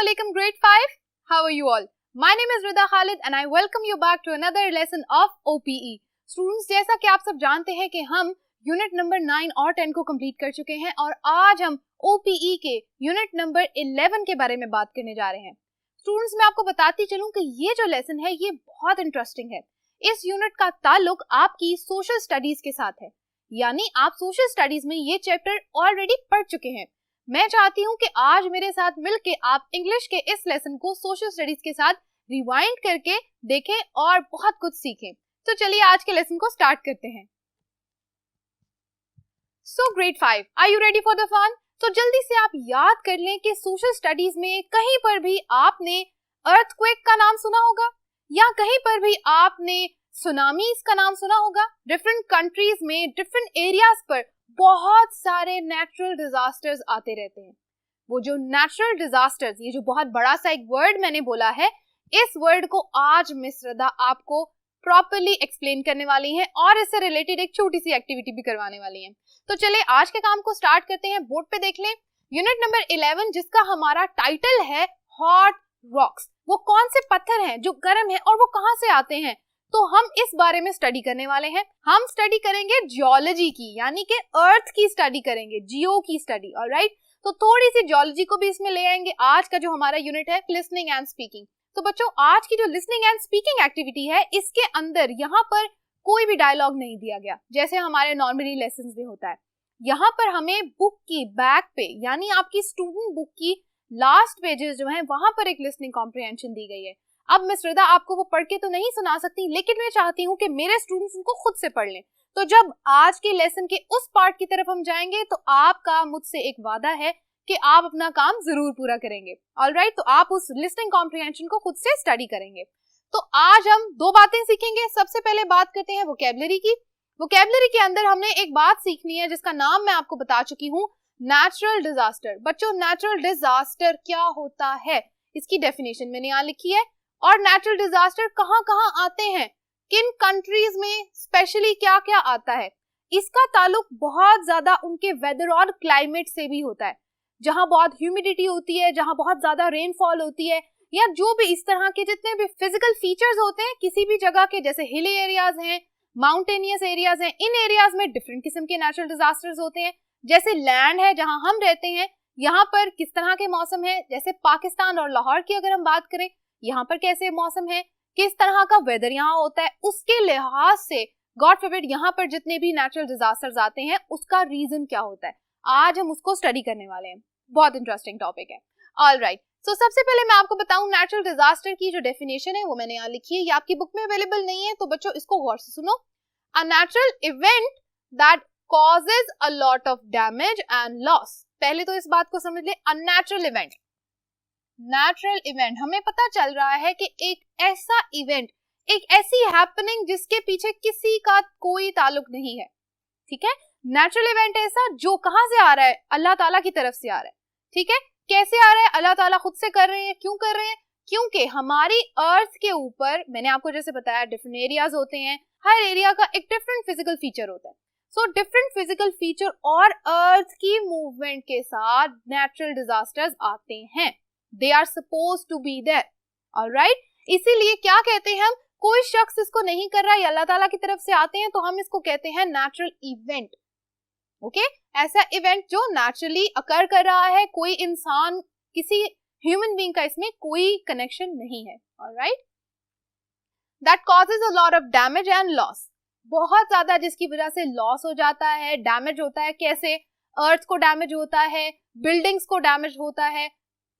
Assalamualaikum grade 5. How are you all? My name is Rida Khalid and I welcome you back to another lesson of OPE. Students, जैसा कि आप सब जानते हैं कि हम यूनिट नंबर 9 और 10 को कंप्लीट कर चुके हैं और आज हम OPE के यूनिट नंबर 11 के बारे में बात करने जा रहे हैं। स्टूडेंट्स, मैं आपको बताती चलूं कि ये जो लेसन है ये बहुत इंटरेस्टिंग है। इस यूनिट का ताल्लुक आपकी सोशल स्टडीज के साथ है, यानी आप सोशल स्टडीज में ये चैप्टर ऑलरेडी पढ़ चुके हैं। मैं चाहती हूँ कि आज मेरे साथ मिलके आप इंग्लिश के इस लेसन को सोशल स्टडीज के साथ रिवाइंड करके देखें और बहुत कुछ सीखें। तो चलिए आज के लेसन को स्टार्ट करते हैं। So grade 5, are you ready for the fun? तो जल्दी से आप याद कर लें कि सोशल स्टडीज में कहीं पर भी आपने अर्थक्वेक का नाम सुना होगा या कहीं पर भी आपने सुनामीज का नाम सुना होगा। डिफरेंट कंट्रीज में डिफरेंट एरियाज पर बहुत सारे नेचुरल डिजास्टर्स आते रहते हैं। वो जो नेचुरल डिजास्टर्स, ये जो बहुत बड़ा सा एक वर्ड मैंने बोला है, इस वर्ड को आज मिस रदा आपको प्रॉपर्ली एक्सप्लेन करने वाली हैं और इससे रिलेटेड एक छोटी सी एक्टिविटी भी करवाने वाली हैं। तो चलिए आज के काम को स्टार्ट करते हैं। बोर्ड पे देख लें यूनिट नंबर 11 जिसका हमारा टाइटल है हॉट रॉक्स। वो कौन से पत्थर हैं जो गर्म हैं और वो कहां से आते हैं, तो हम इस बारे में स्टडी करने वाले हैं। हम स्टडी करेंगे जियोलॉजी की, यानी कि अर्थ की स्टडी करेंगे, जियो की स्टडी। ऑलराइट, तो थोड़ी सी जियोलॉजी को भी इसमें ले आएंगे। आज का जो हमारा यूनिट है लिसनिंग एंड स्पीकिंग। तो बच्चों, आज की जो लिसनिंग एंड स्पीकिंग एक्टिविटी है, इसके अंदर यहाँ पर कोई भी डायलॉग नहीं दिया गया जैसे हमारे नॉर्मली लेसन में होता है। यहाँ पर हमें बुक की बैक पे, यानी आपकी स्टूडेंट बुक की लास्ट पेजेस जो है, वहां पर एक लिसनिंग कॉम्प्रिहेंशन दी गई है। अब मिस रिदा आपको वो पढ़ के तो नहीं सुना सकती, लेकिन मैं चाहती हूँ कि मेरे स्टूडेंट्स उनको खुद से पढ़ लें। तो जब आज के लेसन के उस पार्ट की तरफ हम जाएंगे तो आपका मुझसे एक वादा है कि आप अपना काम जरूर पूरा करेंगे। ऑलराइट, तो आप उस लिसनिंग कॉम्प्रिहेंशन को खुद से स्टडी करेंगे। तो आज हम दो बातें सीखेंगे। सबसे पहले बात करते हैं वोकैबुलरी की। वोकैबुलरी के अंदर हमने एक बात सीखनी है जिसका नाम मैं आपको बता चुकी हूँ, नेचुरल डिजास्टर। बच्चों, नेचुरल डिजास्टर क्या होता है, इसकी डेफिनेशन मैंने यहाँ लिखी है। और नेचुरल डिजास्टर कहाँ कहाँ आते हैं, किन कंट्रीज में स्पेशली क्या क्या आता है, इसका ताल्लुक बहुत ज्यादा उनके वेदर और क्लाइमेट से भी होता है। जहां बहुत ह्यूमिडिटी होती है, जहां बहुत ज्यादा रेनफॉल होती है, या जो भी इस तरह के जितने भी फिजिकल फीचर्स होते हैं किसी भी जगह के, जैसे हिली एरियाज हैं, माउंटेनियस एरियाज हैं, इन एरियाज में डिफरेंट किस्म के नेचुरल डिजास्टर्स होते हैं। जैसे लैंड है जहां हम रहते हैं, यहाँ पर किस तरह के मौसम है, जैसे पाकिस्तान और लाहौर की अगर हम बात करें, यहाँ पर कैसे मौसम है, किस तरह का वेदर यहाँ होता है, उसके लिहाज से गॉड फॉरबिड यहाँ पर जितने भी नेचुरल डिजास्टर्स आते हैं उसका रीजन क्या होता है, आज हम उसको स्टडी करने वाले हैं। बहुत इंटरेस्टिंग टॉपिक है। ऑलराइट, सो सबसे पहले मैं आपको बताऊं नेचुरल डिजास्टर की जो डेफिनेशन है वो मैंने यहाँ लिखी है। ये आपकी बुक में अवेलेबल नहीं है, तो बच्चों इसको गौर से सुनो। A natural event that causes a lot of damage and loss. पहले तो इस बात को समझ ले, a natural event, natural event, हमें पता चल रहा है कि एक ऐसा इवेंट, एक ऐसी हैपनिंग जिसके पीछे किसी का कोई ताल्लुक नहीं है। ठीक है, नेचुरल इवेंट ऐसा जो कहां से आ रहा है, अल्लाह ताला की तरफ से आ रहा है। ठीक है, कैसे आ रहा है, अल्लाह ताला खुद से कर रहे हैं। क्यों कर रहे हैं? क्योंकि हमारी अर्थ के ऊपर, मैंने आपको जैसे बताया, डिफरेंट एरियाज होते हैं, हर एरिया का एक डिफरेंट फिजिकल फीचर होता है। सो डिफरेंट फिजिकल फीचर और अर्थ की मूवमेंट के साथ नेचुरल डिजास्टर्स आते हैं। They are supposed to be there, alright? इसीलिए क्या कहते हैं हम, कोई शख्स इसको नहीं कर रहा है, अल्लाह ताला की तरफ से आते हैं, तो हम इसको कहते हैं नेचुरल इवेंट। ओके, ऐसा इवेंट जो नेचुरली अकर कर रहा है, कोई इंसान, किसी ह्यूमन बीइंग का इसमें कोई कनेक्शन नहीं है। Alright, that causes a lot of damage and loss, बहुत ज्यादा जिसकी वजह से लॉस हो जाता है, डैमेज होता है। कैसे? अर्थ को डैमेज होता है, बिल्डिंग्स को डैमेज होता है,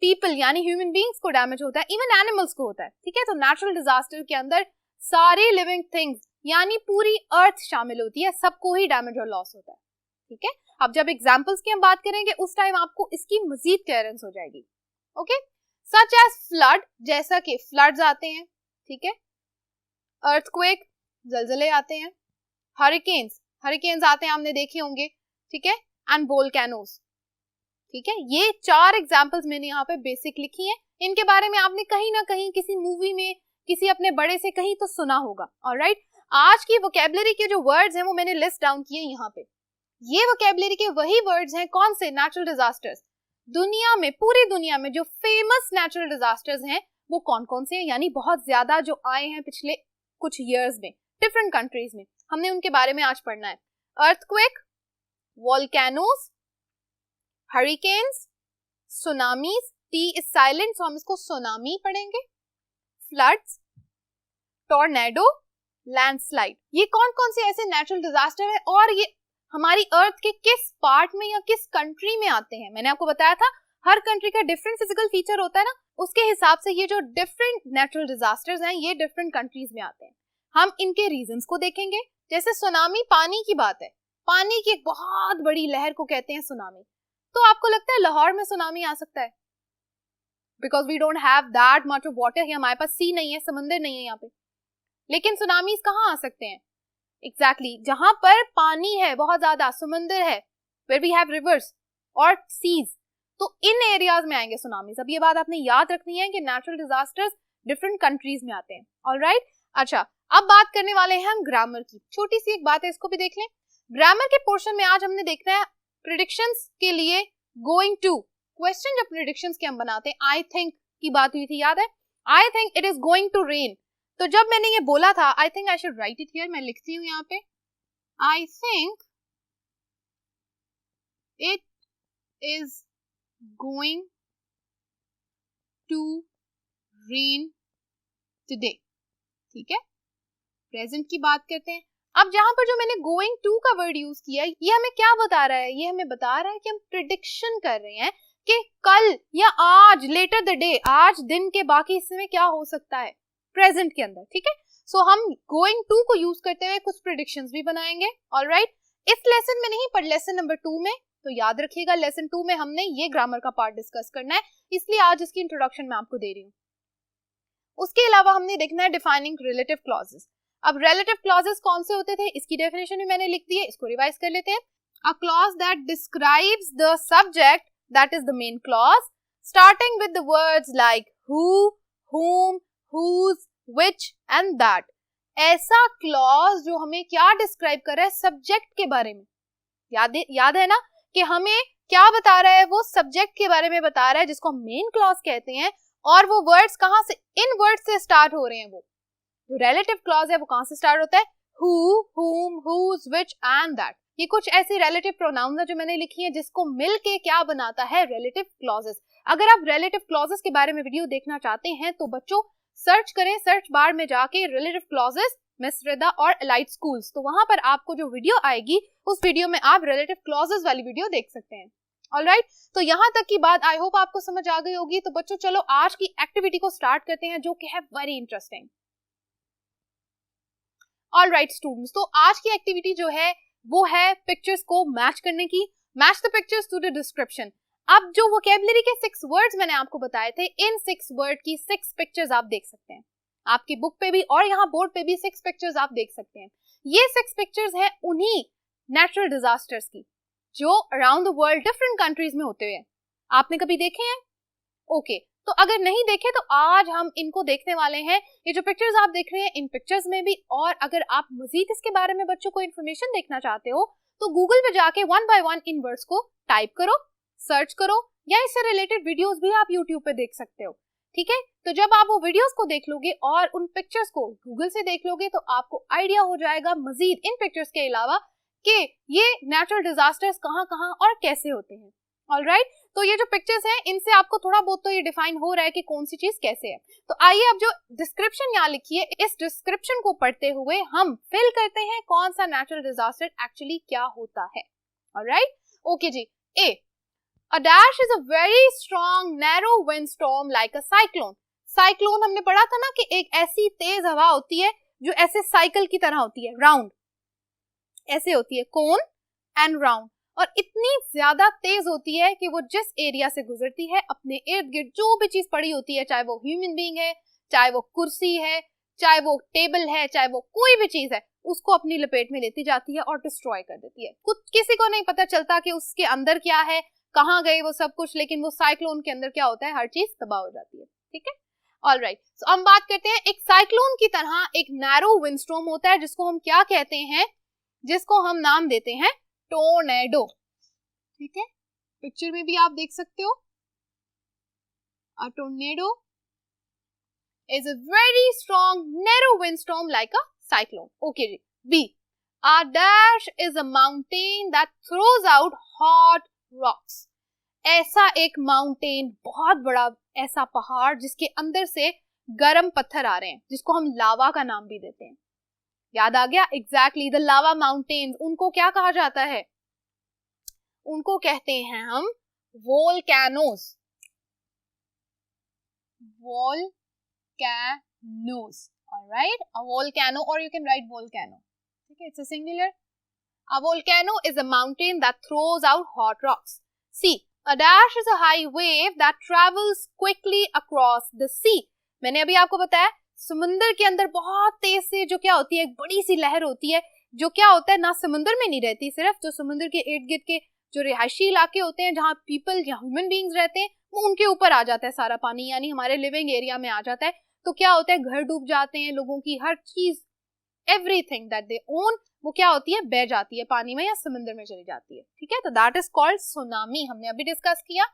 पीपल यानी ह्यूमन बीइंग्स को डैमेज होता है, इवन एनिमल्स को होता है। ठीक है, तो नेचुरल डिजास्टर के अंदर सारी लिविंग थिंग्स यानी पूरी अर्थ शामिल होती है, सबको ही डैमेज और लॉस होता है। ठीक है, अब जब एग्जांपल्स की हम बात करेंगे उस टाइम आपको इसकी मजीद क्लियरेंस हो जाएगी। ओके, सच एज फ्लड, जैसा कि फ्लड्स आते हैं। ठीक है, अर्थक्वेक, जलजले आते हैं, हरिकेन्स, हरिकेन्स आते हैं, हमने देखे होंगे। ठीक है, एंड वोल्केनोस। ठीक है, ये 4 एग्जांपल्स मैंने यहाँ पे बेसिक लिखी हैं। इनके बारे में आपने कहीं ना कहीं किसी मूवी में, किसी अपने बड़े से कहीं तो सुना होगा। ऑलराइट, आज की वोकैबुलरी के जो वर्ड्स हैं वो मैंने लिस्ट डाउन किए यहाँ पे। ये वोकैबुलरी के वही वर्ड्स हैं, कौन से? नेचुरल डिजास्टर्स, दुनिया में, पूरी दुनिया में जो फेमस नेचुरल डिजास्टर्स हैं वो कौन कौन से हैं, यानी बहुत ज्यादा जो आए हैं पिछले कुछ ईयर्स में डिफरेंट कंट्रीज में, हमने उनके बारे में आज पढ़ना है। Earthquake, volcanoes, hurricanes, tsunamis, T is silent so हम इसको सुनामी पढ़ेंगे, फ्लड्स, टॉर्नेडो, लैंडस्लाइड। ये कौन कौन से ऐसे नेचुरल डिजास्टर है और ये हमारी अर्थ के किस पार्ट में या किस कंट्री में आते हैं। मैंने आपको बताया था हर कंट्री का डिफरेंट फिजिकल फीचर होता है ना, उसके हिसाब से ये जो डिफरेंट नेचुरल डिजास्टर्स हैं ये डिफरेंट कंट्रीज में आते हैं। हम इनके रीजंस को देखेंगे। जैसे सुनामी, पानी की बात है, पानी की एक बहुत बड़ी लहर को कहते हैं सुनामी। तो आपको लगता है लाहौर में सुनामी आ सकता है? Because we don't have that much of water, हमारे पास सी नहीं है, समंदर नहीं है यहाँ पे। लेकिन सुनामीज कहाँ आ सकते हैं? एग्जैक्टली जहां पर पानी है बहुत ज्यादा, समंदर है, वेयर वी हैव रिवर्स और सीज, तो इन एरियाज में आएंगे सुनामीज। अब ये बात आपने याद रखनी है कि नेचुरल डिजास्टर्स डिफरेंट कंट्रीज में आते हैं। ऑलराइट, अच्छा अब बात करने वाले हैं हम ग्रामर की। छोटी सी एक बात है, इसको भी देख लें। ग्रामर के पोर्शन में आज हमने देखना है प्रेडिक्शंस के लिए गोइंग टू क्वेश्चन। जब प्रेडिक्शंस के हम बनाते हैं, आई थिंक की बात हुई थी, याद है? I think it is going to rain. तो जब मैंने ये बोला था, I think I should write it here, मैं लिखती हूँ यहाँ पे, I think it is going to rain today. ठीक है, प्रेजेंट की बात करते हैं। अब जहां पर जो मैंने गोइंग टू का वर्ड यूज किया है, ये हमें क्या बता रहा है? ये हमें बता रहा है कि हम प्रिडिक्शन कर रहे हैं कि कल या आज, लेटर द डे, आज दिन के बाकी हिस्से में क्या हो सकता है प्रेजेंट के अंदर। ठीक है, सो हम गोइंग टू को यूज करते हुए कुछ प्रेडिक्शंस भी बनाएंगे। ऑलराइट, इस लेसन में नहीं पर लेसन नंबर 2 में, तो याद रखिएगा लेसन 2 में हमने ये ग्रामर का पार्ट डिस्कस करना है, इसलिए आज इसकी इंट्रोडक्शन मैं आपको दे रही हूँ। उसके अलावा हमने देखना है डिफाइनिंग रिलेटिव क्लॉजेस। अब रिलेटिव क्लॉजेस कौन से होते थे, इसकी डेफिनेशन भी मैंने लिख दी है, इसको रिवाइज कर लेते हैं। A clause that describes the subject that is the main clause, starting with the words like who, whom, whose, which and that। ऐसा क्लॉज जो हमें क्या डिस्क्राइब कर रहा है? सब्जेक्ट के बारे में। याद है ना कि हमें क्या बता रहा है? वो सब्जेक्ट के बारे में बता रहा है, जिसको हम मेन क्लॉज कहते हैं। और वो वर्ड्स कहाँ से, इन वर्ड्स से स्टार्ट हो रहे हैं। वो जो रिलेटिव क्लॉज है वो कहाँ से स्टार्ट होता है? who, whom, whose, which and that। ये कुछ ऐसी रिलेटिव प्रोनाउंस है जो मैंने लिखी है, जिसको मिलके क्या बनाता है? Relative clauses. अगर आप रिलेटिव क्लॉजेस के बारे में वीडियो देखना चाहते हैं तो बच्चों सर्च करें, सर्च बार में जाके रिलेटिव क्लॉजेस मिस रिदा और एलाइट स्कूल्स, तो वहां पर आपको जो वीडियो आएगी उस वीडियो में आप रिलेटिव क्लॉजेस वाली वीडियो देख सकते हैं। ऑलराइट, तो यहां तक की बात आई होप आपको समझ आ गई होगी। तो बच्चों चलो आज की एक्टिविटी को स्टार्ट करते हैं, जो कि है वेरी इंटरेस्टिंग। ऑलराइट स्टूडेंट्स, तो आज की एक्टिविटी जो है वो है पिक्चर्स को मैच करने की। Match the pictures to the description. अब जो वोकैबुलरी के 6 वर्ड्स मैंने आपको बताए थे, इन 6 वर्ड की 6 पिक्चर्स आप देख सकते हैं आपकी बुक पे भी, और यहाँ बोर्ड पे भी 6 पिक्चर्स आप देख सकते हैं। ये 6 पिक्चर्स हैं उन्हीं नेचुरल डिजास्टर्स की जो around the world different countries में होते हुए आपने कभी देखे हैं? ओके, तो अगर नहीं देखे तो आज हम इनको देखने वाले हैं। ये जो पिक्चर्स आप देख रहे हैं, इन पिक्चर्स में भी, और अगर आप मजीद इसके बारे में बच्चों को इन्फॉर्मेशन देखना चाहते हो तो गूगल पे जाके 1 by 1 इन वर्ड्स को टाइप करो, सर्च करो, या इससे रिलेटेड वीडियोस भी आप यूट्यूब पे देख सकते हो। ठीक है, तो जब आप वो वीडियोस को देख लोगे और उन पिक्चर्स को गूगल से देख लोगे तो आपको आइडिया हो जाएगा मजीद इन पिक्चर्स के अलावा कि ये नेचुरल डिजास्टर्स कहाँ कहाँ और कैसे होते हैं। ऑलराइट, तो ये जो पिक्चर्स हैं इनसे आपको थोड़ा बहुत तो ये डिफाइन हो रहा है कि कौन सी चीज कैसे है। तो आइए अब जो डिस्क्रिप्शन यहाँ लिखी है, इस डिस्क्रिप्शन को पढ़ते हुए हम फिल करते हैं कौन सा नेचुरल डिजास्टर एक्चुअली क्या होता है। ऑलराइट, ओके जी। A, A dash is a very strong narrow windstorm like a cyclone। Cyclone हमने पढ़ा था ना कि एक ऐसी तेज हवा होती है जो ऐसे साइकिल की तरह होती है, राउंड ऐसे होती है, कोन एंड राउंड, और इतनी ज्यादा तेज होती है कि वो जिस एरिया से गुजरती है अपने इर्द गिर्द जो भी चीज पड़ी होती है, चाहे वो ह्यूमन बीइंग है, चाहे वो कुर्सी है, चाहे वो टेबल है, चाहे वो कोई भी चीज है, उसको अपनी लपेट में लेती जाती है और डिस्ट्रॉय कर देती है। कुछ किसी को नहीं पता चलता कि उसके अंदर क्या है, कहाँ गए वो सब कुछ, लेकिन वो साइक्लोन के अंदर क्या होता है, हर चीज तबाह हो जाती है। ठीक है, ऑलराइट, सो हम बात करते हैं एक साइक्लोन की तरह एक नैरो विंडस्टॉर्म होता है जिसको हम क्या कहते हैं, जिसको हम नाम देते हैं टोर्नेडो। ठीक है, पिक्चर में भी आप देख सकते हो A tornado is a very strong narrow windstorm like a cyclone. Okay ji. B. A dash is a mountain that throws out hot rocks. ऐसा एक माउंटेन, बहुत बड़ा ऐसा पहाड़ जिसके अंदर से गर्म पत्थर आ रहे हैं, जिसको हम लावा का नाम भी देते हैं. याद आ गया? Exactly, the lava mountains. उनको क्या कहा जाता है? उनको कहते हैं हम volcanoes. Volcanoes. Alright, a volcano, or you can write volcano. Okay, it's a singular. A volcano is a mountain that throws out hot rocks. C. A dash is a high wave that travels quickly across the sea. मैंने अभी आपको बताया समुद्र के अंदर बहुत तेज से जो क्या होती है, एक बड़ी सी लहर होती है, जो क्या होता है ना समुद्र में नहीं रहती, सिर्फ जो समुद्र के इर्द गिर्द के जो रिहायशी इलाके होते हैं जहाँ पीपल या ह्यूमन बीइंग्स रहते हैं, वो उनके ऊपर आ जाता है सारा पानी, यानी हमारे लिविंग एरिया में आ जाता है. तो क्या होता है, घर डूब जाते हैं, लोगों की हर चीज, एवरीथिंग दैट दे ओन, वो क्या होती है, बह जाती है पानी में या समुद्र में चली जाती है. ठीक है, तो दैट इज कॉल्ड सुनामी. हमने अभी डिस्कस किया.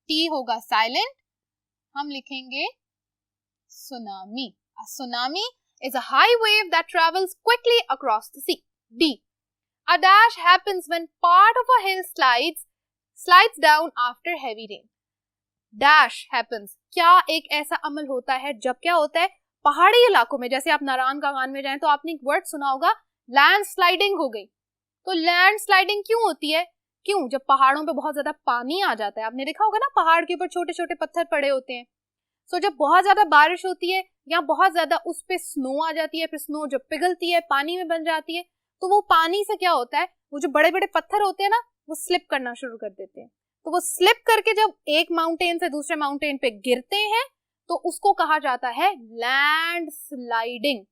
टी होगा साइलेंट, हम लिखेंगे tsunami. A tsunami is a high wave that travels quickly across the sea. D. A dash happens when part of a hill slides down after heavy rain. Dash happens. क्या एक ऐसा अमल होता है जब क्या होता है, पहाड़ी इलाकों में, जैसे आप नारायण का गान में जाएं तो आपने एक वर्ड सुना होगा, लैंड स्लाइडिंग हो गई. तो लैंड स्लाइडिंग क्यों होती है? क्यों? जब पहाड़ों पे बहुत ज्यादा पानी आ जाता है. आपने देखा होगा ना, पहाड़ के ऊपर छोटे छोटे पत्थर पड़े होते हैं. सो जब बहुत ज्यादा बारिश होती है या बहुत ज्यादा उस पे स्नो आ जाती है, फिर स्नो जब पिघलती है पानी में बन जाती है, तो वो पानी से क्या होता है, वो जो बड़े बड़े पत्थर होते हैं ना, वो स्लिप करना शुरू कर देते हैं. तो वो स्लिप करके जब एक माउंटेन से दूसरे माउंटेन पे गिरते हैं तो उसको कहा जाता है land sliding.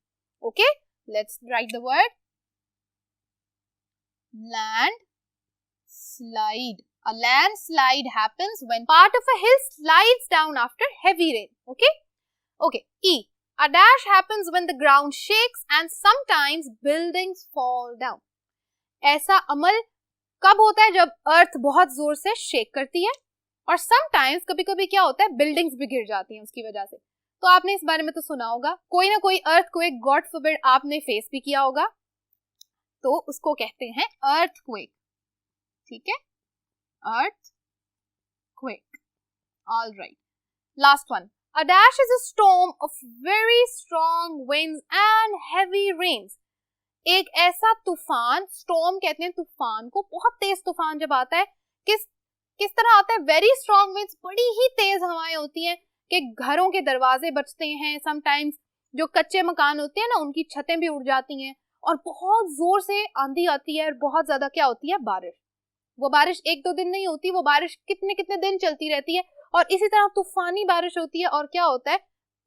Okay, let's write the word land slide. A landslide happens when part of a hill slides down after heavy rain. Okay? Okay. E. A dash happens when the ground shakes and sometimes buildings fall down. ऐसा अमल कब होता है? जब अर्थ बहुत जोर से shake करती है, और समटाइम्स कभी कभी क्या होता है, बिल्डिंग्स भी गिर जाती हैं उसकी वजह से. तो आपने इस बारे में तो सुना होगा, कोई ना कोई अर्थक्वेक, गॉड फॉरबिड, आपने फेस भी किया होगा, तो उसको कहते हैं अर्थक्वेक. ठीक है, earthquake. All right. Last one. A dash is a storm of very strong winds and heavy rains. एक ऐसा तूफान, स्टॉर्म कहते हैं तूफान को, बहुत तेज तूफान जब आता है, किस तरह आता है, वेरी स्ट्रॉन्ग विंड्स, बड़ी ही तेज हवाएं होती हैं कि घरों के दरवाजे बजते हैं, समटाइम्स जो कच्चे मकान होते हैं ना, उनकी छतें भी उड़ जाती हैं, और बहुत जोर से आंधी आती है, और बहुत ज्यादा क्या होती है, बारिश. वो बारिश एक दो दिन नहीं होती, वो बारिश कितने कितने दिन चलती रहती है, और इसी तरह तूफानी बारिश होती है, और क्या होता है,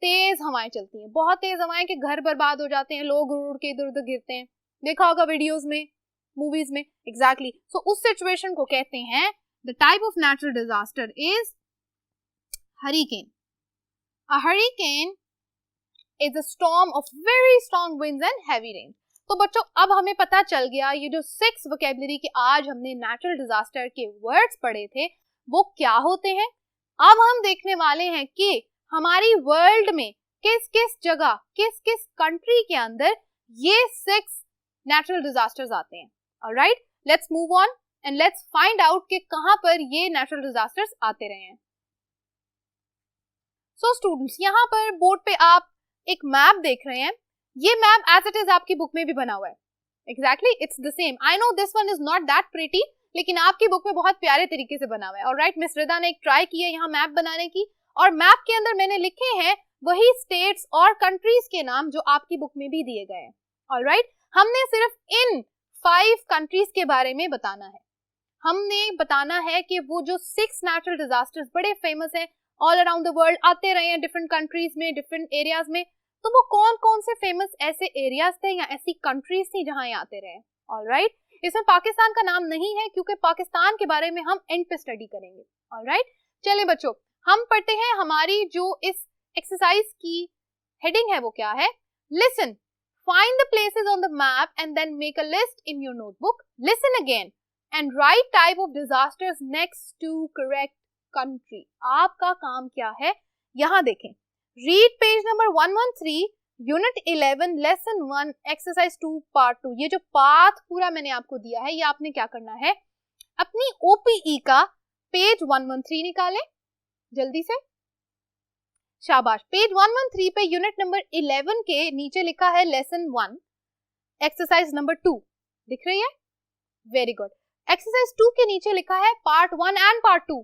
तेज हवाएं चलती हैं, बहुत तेज हवाएं कि घर बर्बाद हो जाते हैं, लोग उड़ के इधर उधर गिरते हैं. देखा होगा वीडियोस में, मूवीज में. एग्जैक्टली. सो उस सिचुएशन को कहते हैं, the type of natural disaster is hurricane. A hurricane is a storm of very strong winds and heavy rain. तो बच्चों, अब हमें पता चल गया ये जो 6 वोकैबुलरी के आज हमने नेचुरल डिजास्टर के वर्ड्स पढ़े थे वो क्या होते हैं. अब हम देखने वाले हैं कि हमारी वर्ल्ड में किस किस जगह, किस किस कंट्री के अंदर ये 6 नेचुरल डिजास्टर्स आते हैं. Alright, let's move on and let's find out कि कहां पर ये नेचुरल डिजास्टर्स आते रहे हैं. सो स्टूडेंट्स, यहाँ पर बोर्ड पे आप एक मैप देख रहे हैं. ये मैप एज इट इज आपकी बुक में भी बना हुआ है. Exactly, it's the same. I know this one is not that pretty, लेकिन आपकी बुक में बहुत प्यारे तरीके से बना हुआ है. ऑलराइट, मिस रिदा ने एक ट्राई की है यहाँ मैप बनाने की, और मैप के अंदर मैंने लिखे हैं वही स्टेट्स और कंट्रीज के नाम जो आपकी बुक में भी दिए गए हैं. ऑलराइट, हमने सिर्फ इन 5 कंट्रीज के बारे में बताना है. हमने बताना है कि वो जो 6 नेचुरल डिजास्टर्स बड़े फेमस हैं, ऑल अराउंड द वर्ल्ड आते रहे हैं, डिफरेंट कंट्रीज में, डिफरेंट एरियाज में, तो वो कौन कौन से फेमस ऐसे एरियाज थे या ऐसी कंट्रीज थी जहां ये आते रहे. ऑलराइट, इसमें पाकिस्तान का नाम नहीं है क्योंकि पाकिस्तान के बारे में हम एंड पे स्टडी करेंगे. ऑलराइट, चलिए बच्चों, हम पढ़ते हैं हमारी जो इस एक्सरसाइज की हेडिंग है वो क्या है. Listen, find the places on the map and then make a list in your notebook. Listen again and write type of disasters next to correct country. आपका काम क्या है, यहाँ देखें, read page number 113 unit 11 lesson 1 exercise 2 part 2। ये जो path पूरा मैंने आपको दिया है, ये आपने क्या करना है, अपनी ओपीई का पेज 113 निकालें जल्दी से, शाबाश। पेज 113 पे यूनिट नंबर 11 के नीचे लिखा है लेसन 1 एक्सरसाइज नंबर 2, दिख रही है, वेरी गुड। एक्सरसाइज 2 के नीचे लिखा है पार्ट 1 एंड पार्ट 2।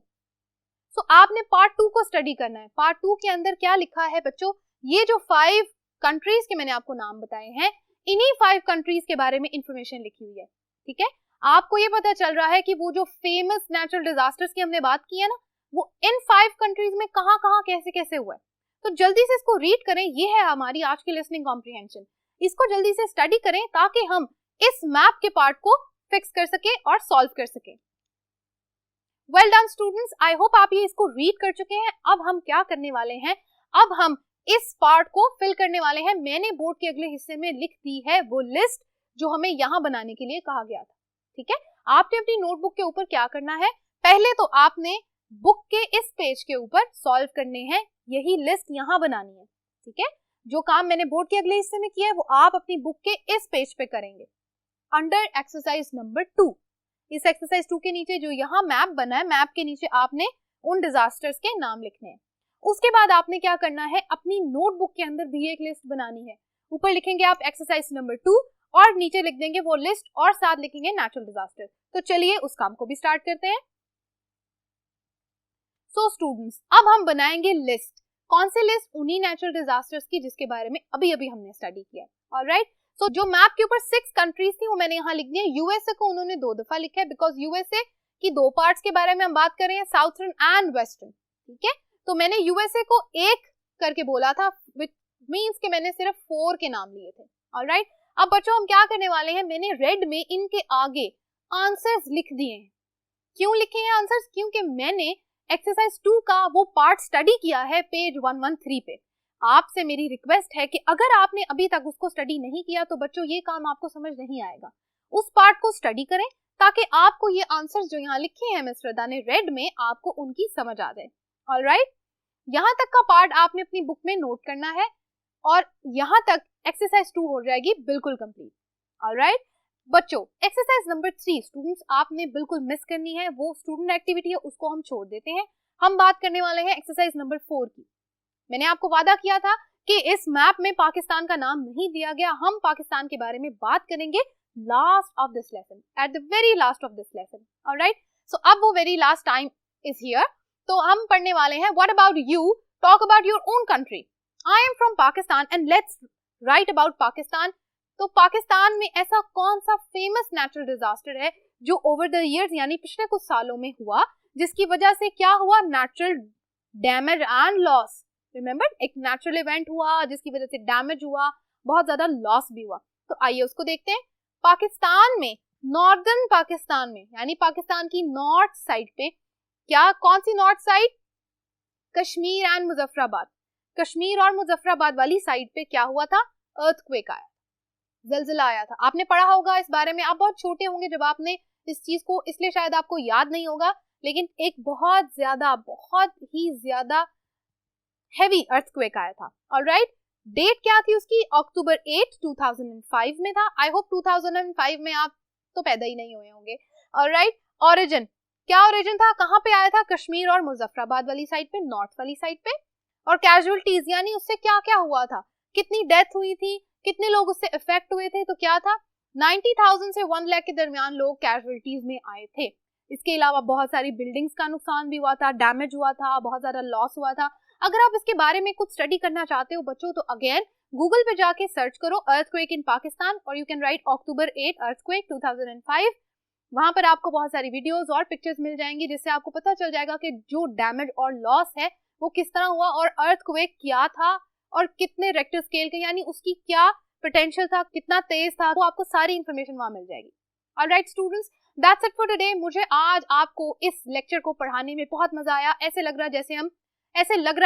सो आपने पार्ट 2 को स्टडी करना है। पार्ट 2 के अंदर क्या लिखा है बच्चों, ये जो 5 कंट्रीज के मैंने आपको नाम बताए हैं, इन्हीं 5 कंट्रीज के बारे में इंफॉर्मेशन लिखी हुई है, ठीक है। आपको ये पता चल रहा है कि वो जो फेमस नेचुरल डिजास्टर्स की हमने बात की है ना, वो इन 5 कंट्रीज में कहाँ कहाँ कैसे कैसे हुआ है। तो जल्दी से इसको रीड करें, ये है हमारी आज की लिसनिंग कॉम्प्रिहेंशन। इसको जल्दी से स्टडी करें ताकि हम इस मैप के पार्ट को फिक्स कर सके और सॉल्व कर सके। Well done students, I hope आप ये इसको रीड कर चुके हैं। अब हम क्या करने वाले हैं, अब हम इस पार्ट को फिल करने वाले हैं। मैंने बोर्ड के अगले हिस्से में लिख दी है वो लिस्ट जो हमें यहाँ बनाने के लिए कहा गया था, ठीक है। आपने अपनी नोटबुक के ऊपर क्या करना है, पहले तो आपने बुक के इस पेज के ऊपर सॉल्व करने हैं, यही लिस्ट यहाँ बनानी है, ठीक है। जो काम मैंने बोर्ड के अगले हिस्से में किया है वो आप अपनी बुक के इस पेज पे करेंगे अंडर एक्सरसाइज नंबर 2। इस एक्सरसाइज 2 के नीचे जो यहाँ मैप बना है, मैप के नीचे आपने उन डिजास्टर्स के नाम लिखने हैं। उसके बाद आपने क्या करना है, अपनी नोटबुक के अंदर भी एक लिस्ट बनानी है। ऊपर लिखेंगे आप एक्सरसाइज नंबर 2 और नीचे लिख देंगे वो लिस्ट और साथ लिखेंगे नेचुरल डिजास्टर। तो चलिए उस काम को भी स्टार्ट करते हैं। सो स्टूडेंट्स, अब हम बनाएंगे लिस्ट। कौन सी लिस्ट, उन्हीं नेचुरल डिजास्टर्स की जिसके बारे में अभी अभी हमने स्टडी किया है। ऑलराइट, सो जो मैप के ऊपर 6 कंट्रीज थी वो मैंने यहाँ लिख दी है। यूएसए को उन्होंने 2 दफा लिखा है बिकॉज यूएसए की 2 पार्ट्स के बारे में हम बात कर रहे हैं, साउथर्न एंड वेस्टर्न, ठीक है। तो मैंने यूएसए को 1 करके बोला था, विच मींस कि मैंने सिर्फ 4 के नाम लिए थे। ऑलराइट, अब बच्चों हम क्या करने वाले हैं, मैंने रेड में इनके आगे आंसर्स लिख दिए हैं। क्यों लिखे हैं आंसर्स, क्योंकि मैंने एक्सरसाइज 2 का वो पार्ट स्टडी किया है पेज 113 पे। आपसे मेरी रिक्वेस्ट है कि अगर आपने अभी तक उसको स्टडी नहीं किया तो बच्चों ये काम आपको समझ नहीं आएगा। उस पार्ट को स्टडी करें ताकि आपको ये आंसर्स जो यहाँ लिखे हैं मिस श्रद्धा ने रेड में, आपको उनकी समझ आ जाए। ऑलराइट, यहाँ तक का पार्ट आपने अपनी बुक में नोट करना है और यहाँ तक एक्सरसाइज 2 हो जाएगी बिल्कुल कंप्लीट। ऑलराइट बच्चों, एक्सरसाइज नंबर 3 स्टूडेंट्स आपने बिल्कुल मिस करनी है, वो स्टूडेंट एक्टिविटी है, उसको हम छोड़ देते हैं। हम बात करने वाले हैं एक्सरसाइज नंबर 4 की। मैंने आपको वादा किया था कि इस मैप में पाकिस्तान का नाम नहीं दिया गया, हम पाकिस्तान के बारे में बात करेंगे last of this lesson, at the very last of this lesson. Alright, so अब वो very last time is here. तो हम पढ़ने वाले हैं what about you, talk about your own country. I am from Pakistan and let's write about Pakistan. तो पाकिस्तान में ऐसा कौन सा फेमस नेचुरल डिजास्टर है जो ओवर द इयर्स यानी पिछले कुछ सालों में हुआ, जिसकी वजह से क्या हुआ, natural damage and loss. Remember, एक नेचुरल इवेंट हुआ जिसकी वजह से डैमेज हुआ, बहुत ज्यादा लॉस भी हुआ। तो आइए उसको देखते हैं। पाकिस्तान में, नॉर्दर्न पाकिस्तान में यानी पाकिस्तान की नॉर्थ साइड पे, क्या कौन सी north side, Kashmir and Muzaffarabad, Kashmir और मुजफ्फराबाद वाली साइड पे क्या हुआ था, अर्थक्वेक आया, ज़लज़ला आया था। आपने पढ़ा होगा इस बारे में, आप बहुत छोटे होंगे जब आपने इस चीज को, इसलिए शायद आपको याद नहीं होगा, लेकिन एक बहुत ही ज्यादा हेवी अर्थक्वेक आया था। ऑलराइट, डेट क्या थी उसकी, अक्टूबर 8, 2005 में था। आई होप 2005 में आप तो पैदा ही नहीं हुए होंगे। ऑलराइट, ओरिजिन, क्या ओरिजिन था, कहाँ पे आया था, कश्मीर और मुजफ्फराबाद वाली साइड पे, नॉर्थ वाली साइड पे। और कैजुअलिटीज यानी उससे क्या क्या हुआ था, कितनी डेथ हुई थी, कितने लोग उससे इफेक्ट हुए थे, तो क्या था, 90,000 से 1 लाख के दरमियान लोग कैजुअलिटीज में आए थे। इसके अलावा बहुत सारी बिल्डिंग्स का नुकसान भी हुआ था, डैमेज हुआ था, बहुत ज्यादा लॉस हुआ था। अगर आप इसके बारे में कुछ स्टडी करना चाहते हो बच्चों, तो अगेन गूगल पे जाके सर्च करो अर्थक्वेक इन पाकिस्तान और you can write October 8 earthquake 2005। वहां पर आपको बहुत सारी वीडियोस और पिक्चर्स मिल जाएंगी जिससे आपको पता चल जाएगा कि जो डैमेज और लॉस है वो किस तरह हुआ और अर्थक्वेक क्या था और कितने रेक्टर स्केल के, यानी उसकी क्या पोटेंशियल था, कितना तेज था, वो आपको सारी इंफॉर्मेशन वहां मिल जाएगी। Alright students, that's it for today. मुझे आज आपको इस लेक्चर को पढ़ाने में बहुत मजा आया। ऐसे लग रहा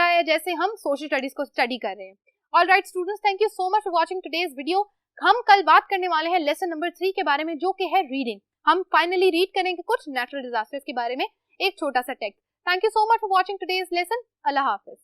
है जैसे हम सोशल स्टडीज को स्टडी कर रहे हैं। Alright students, thank you so much for watching today's video. हम कल बात करने वाले हैं लेसन नंबर 3 के बारे में, जो कि है रीडिंग। हम फाइनली रीड करेंगे कुछ नेचुरल डिजास्टर्स के बारे में, एक छोटा सा text. Thank you so much for watching today's lesson. Allah Hafiz.